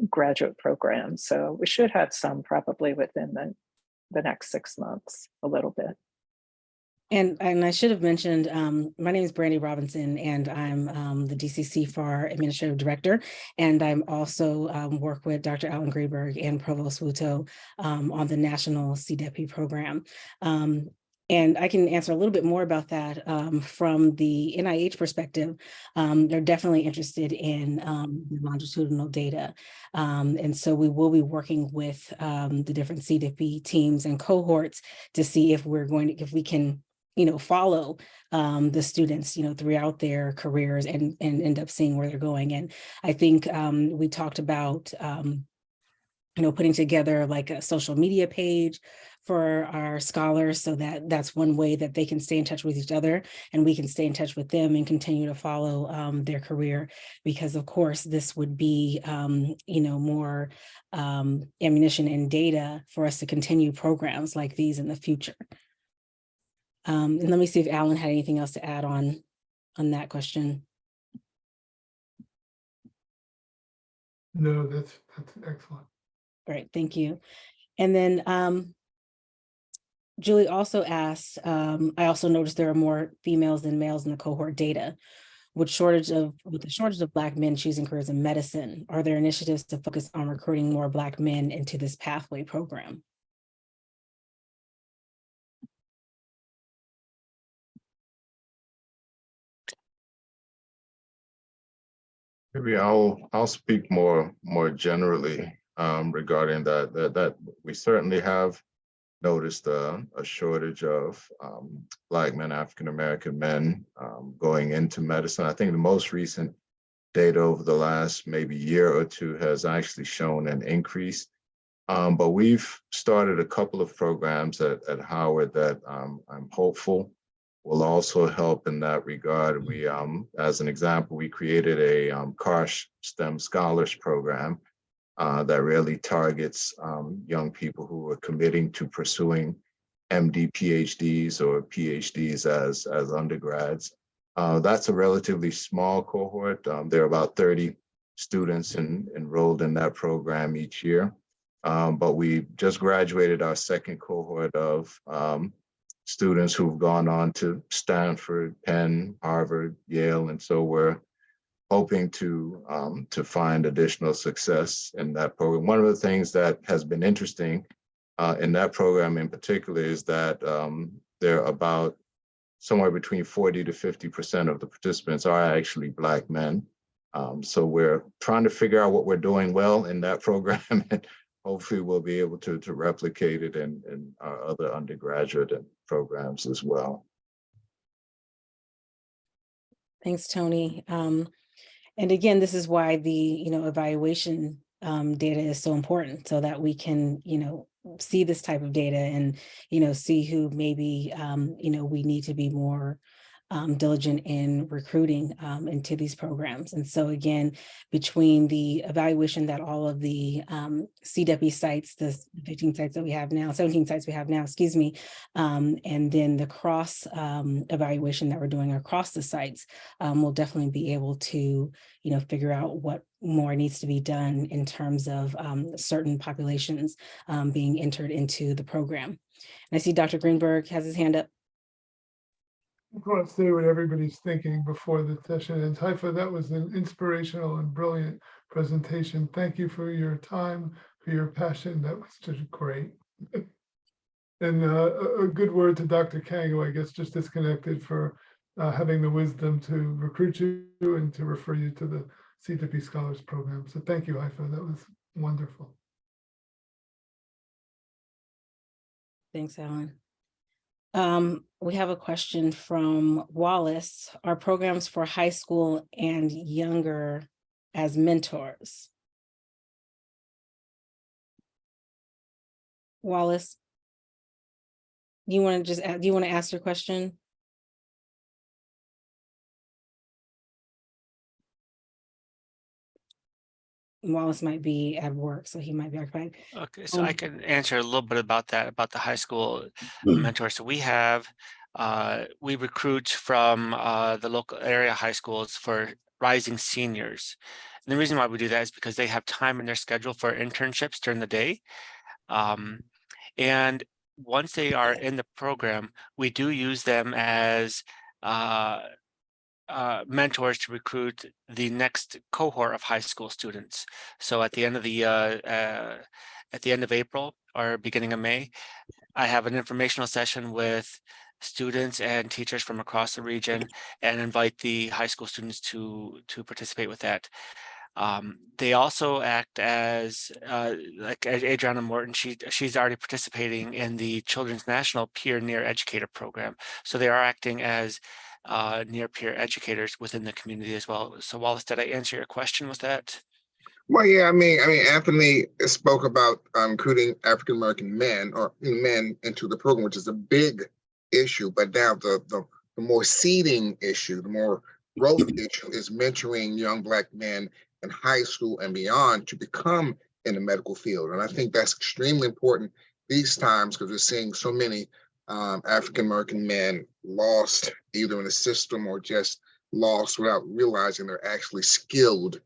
graduate programs. So we should have some probably within the next 6 months, a little bit. And I should have mentioned, my name is Brandy Robinson, and I'm the DC CFAR Administrative Director. And I'm also work with Dr. Alan Greenberg and Provost Wuto on the National CDEIPI program. And I can answer a little bit more about that from the NIH perspective. They're definitely interested in longitudinal data. And so we will be working with the different CDEIPI teams and cohorts to see if we can follow the students, throughout their careers and end up seeing where they're going. And I think we talked about, putting together like a social media page for our scholars, so that's one way that they can stay in touch with each other and we can stay in touch with them and continue to follow their career, because of course this would be more ammunition and data for us to continue programs like these in the future. And let me see if Alan had anything else to add on that question. No, that's excellent. Great, thank you. And then Julie also asked, I also noticed there are more females than males in the cohort data. With the shortage of Black men choosing careers in medicine, are there initiatives to focus on recruiting more Black men into this pathway program? Maybe I'll speak more generally regarding that we certainly have noticed a shortage of Black men, African American men going into medicine. I think the most recent data over the last maybe year or two has actually shown an increase. But we've started a couple of programs at Howard that I'm hopeful will also help in that regard. We, as an example, we created a CARSH STEM Scholars Program that really targets young people who are committing to pursuing MD PhDs or PhDs as undergrads. That's a relatively small cohort. There are about 30 students enrolled in that program each year. But we just graduated our second cohort of students who've gone on to Stanford, Penn, Harvard, Yale, and so we're hoping to find additional success in that program. One of the things that has been interesting in that program in particular is that there are about somewhere between 40 to 50% of the participants are actually Black men. So we're trying to figure out what we're doing well in that program, and hopefully we'll be able to replicate it in our other undergraduate programs as well. Thanks, Tony. And again, this is why the evaluation data is so important, so that we can see this type of data and see who maybe we need to be more diligent in recruiting into these programs. And so again, between the evaluation that all of the CDEIPI sites, the 15 sites that we have now, 17 sites we have now, excuse me, and then the cross evaluation that we're doing across the sites, we'll definitely be able to figure out what more needs to be done in terms of certain populations being entered into the program. And I see Dr. Greenberg has his hand up. I want to say what everybody's thinking before the session. And Haifa, that was an inspirational and brilliant presentation. Thank you for your time, for your passion. That was just great. And a good word to Dr. Kang, who I guess just disconnected, for having the wisdom to recruit you and to refer you to the CDEIPI Scholars Program. So thank you, Haifa. That was wonderful. Thanks, Alan. We have a question from Wallace. Are programs for high school and younger as mentors? Wallace, do you want to ask your question? Wallace might be at work, so he might be occupied. Okay, so I can answer a little bit about that, about the high school mentor. So we have, we recruit from the local area high schools for rising seniors. And the reason why we do that is because they have time in their schedule for internships during the day. And once they are in the program, we do use them as mentors to recruit the next cohort of high school students. So at the end of April or beginning of May, I have an informational session with students and teachers from across the region and invite the high school students to participate with that. They also act as like Adriana Morton, she's already participating in the Children's National Peer Near Educator Program. So they are acting as near peer educators within the community as well. So Wallace, did I answer your question with that? Well, yeah, I mean, Anthony spoke about recruiting African American men or men into the program, which is a big issue. But now the more seeding issue, the more growth issue is mentoring young Black men in high school and beyond to become in the medical field. And I think that's extremely important these times, because we're seeing so many African American men lost either in the system or just lost without realizing they're actually skilled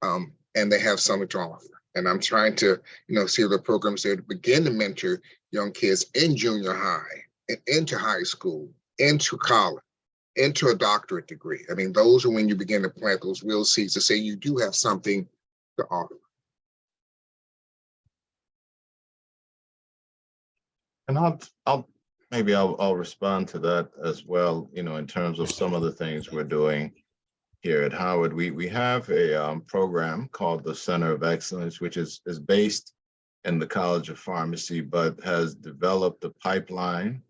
and they have something to offer. And I'm trying to, see the programs there to begin to mentor young kids in junior high and into high school, into college, into a doctorate degree. I mean, those are when you begin to plant those real seeds to say you do have something to offer. And I'll respond to that as well, you know, in terms of some of the things we're doing here at Howard. We have a program called the Center of Excellence, which is based in the College of Pharmacy, but has developed a pipeline,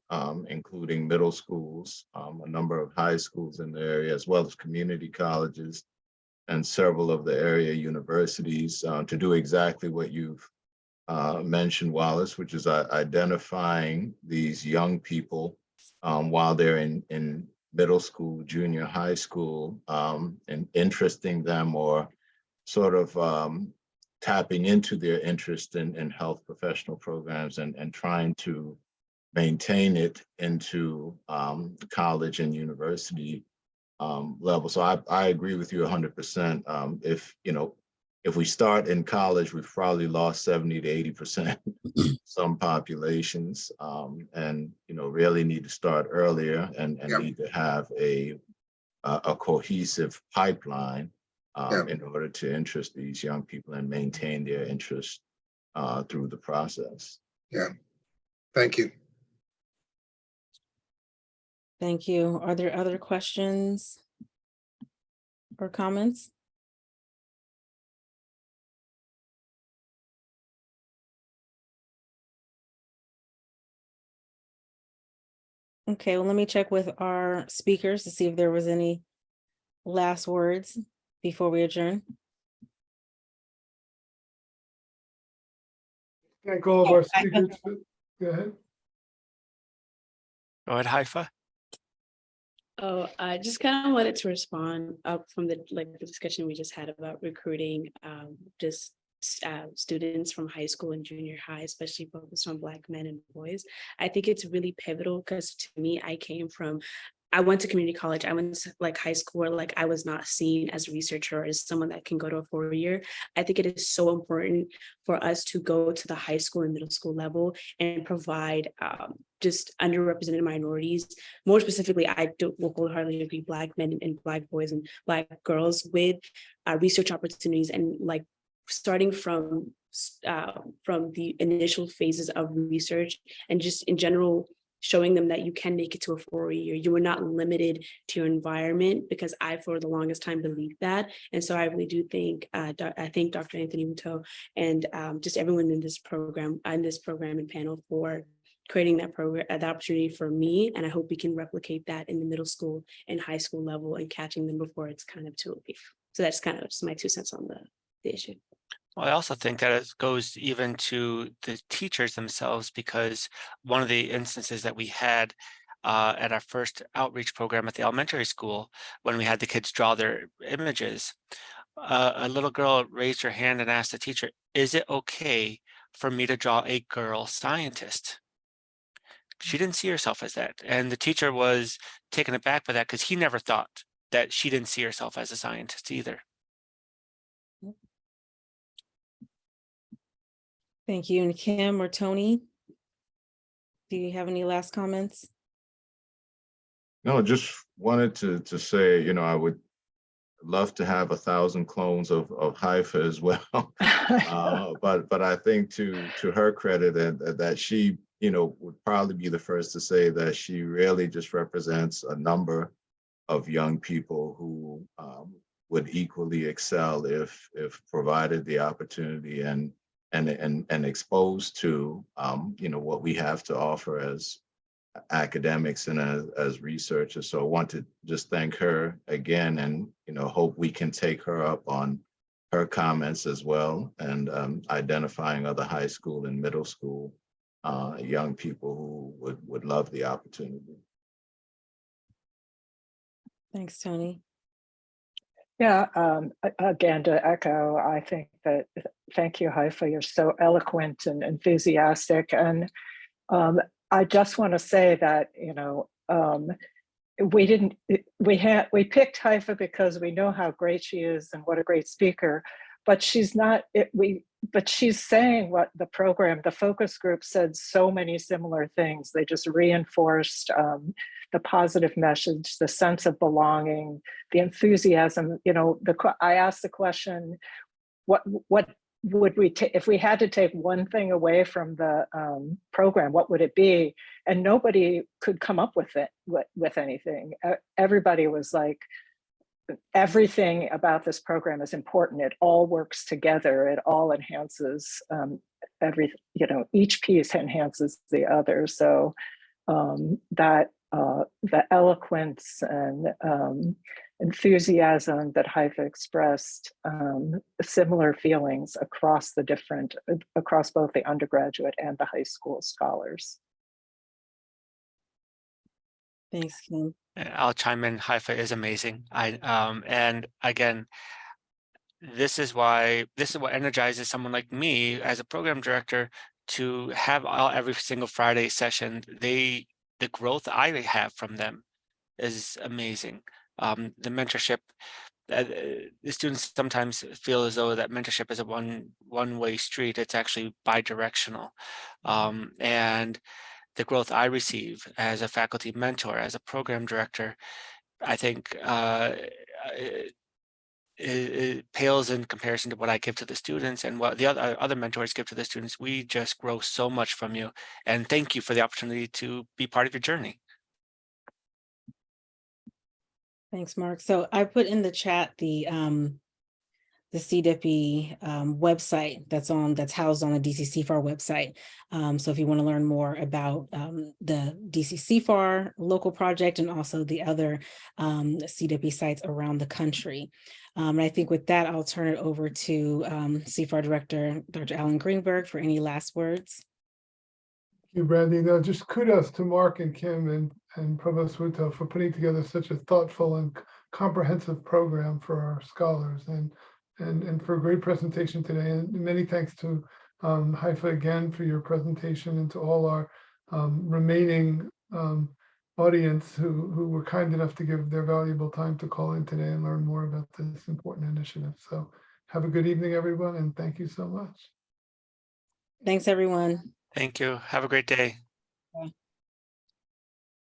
including middle schools, a number of high schools in the area, as well as community colleges and several of the area universities to do exactly what you've mentioned, Wallace, which is identifying these young people while they're in middle school, junior high school, and interesting them or sort of tapping into their interest in health professional programs and trying to maintain it into college and university level. So I agree with you 100%. If we start in college, we've probably lost 70 to 80% some populations, and really need to start earlier and need to have a cohesive pipeline in order to interest these young people and maintain their interest through the process. Yeah, thank you. Thank you. Are there other questions or comments? Okay, well, let me check with our speakers to see if there was any last words before we adjourn. Thank all of our speakers. Go ahead. Go ahead, Haifa. Oh, I just kind of wanted to respond up from the discussion we just had about recruiting students from high school and junior high, especially focused on Black men and boys. I think it's really pivotal because to me, I went to community college. I went to high school where I was not seen as a researcher or as someone that can go to a 4-year. I think it is so important for us to go to the high school and middle school level and provide just underrepresented minorities. More specifically, I will wholeheartedly agree, Black men and Black boys and Black girls with research opportunities and starting from the initial phases of research and just in general, showing them that you can make it to a 4-year. You are not limited to your environment, because I, for the longest time, believed that. And so I really do think, I thank Dr. Anthony Muto and just everyone in this program and panel for creating that program, that opportunity for me. And I hope we can replicate that in the middle school and high school level and catching them before it's kind of too late. So that's kind of just my 2 cents on the issue. Well, I also think that it goes even to the teachers themselves, because one of the instances that we had at our first outreach program at the elementary school, when we had the kids draw their images, a little girl raised her hand and asked the teacher, "Is it okay for me to draw a girl scientist?" She didn't see herself as that. And the teacher was taken aback by that because he never thought that she didn't see herself as a scientist either. Thank you. And Kim or Tony, do you have any last comments? No, just wanted to say, I would love to have 1,000 clones of Haifa as well. But I think to her credit, that she, would probably be the first to say that she really just represents a number of young people who would equally excel if provided the opportunity and exposed to what we have to offer as academics and as researchers. So I want to just thank her again, and hope we can take her up on her comments as well, and identifying other high school and middle school young people who would love the opportunity. Thanks, Tony. Yeah, again, to echo, I think that, thank you, Haifa, you're so eloquent and enthusiastic. And I just want to say that, we picked Haifa because we know how great she is and what a great speaker, but she's not, but she's saying what the program, the focus group said so many similar things. They just reinforced the positive message, the sense of belonging, the enthusiasm. You know, I asked the question, what would we take if we had to take one thing away from the program? What would it be? And nobody could come up with it with anything. Everybody was like, everything about this program is important. It all works together. It all enhances each piece enhances the other. So that the eloquence and enthusiasm that Haifa expressed, similar feelings across both the undergraduate and the high school scholars. Thanks, Kim. I'll chime in. Haifa is amazing. And again, this is what energizes someone like me as a program director to have every single Friday session. The growth I have from them is amazing. The mentorship, the students sometimes feel as though that mentorship is a one-way street. It's actually bi-directional. And the growth I receive as a faculty mentor, as a program director, I think it pales in comparison to what I give to the students and what the other mentors give to the students. We just grow so much from you, and thank you for the opportunity to be part of your journey. Thanks, Mark. So I put in the chat the CDEIPI website that's housed on the DC CFAR website. So if you want to learn more about the DC CFAR local project and also the other CDEIPI sites around the country. And I think with that, I'll turn it over to CFAR Director, Dr. Alan Greenberg, for any last words. Thank you, Brandy. Now, just kudos to Mark and Kim and Provost Wuto for putting together such a thoughtful and comprehensive program for our scholars and for a great presentation today. And many thanks to Haifa again for your presentation, and to all our remaining audience who were kind enough to give their valuable time to call in today and learn more about this important initiative. So have a good evening, everyone, and thank you so much. Thanks, everyone. Thank you. Have a great day.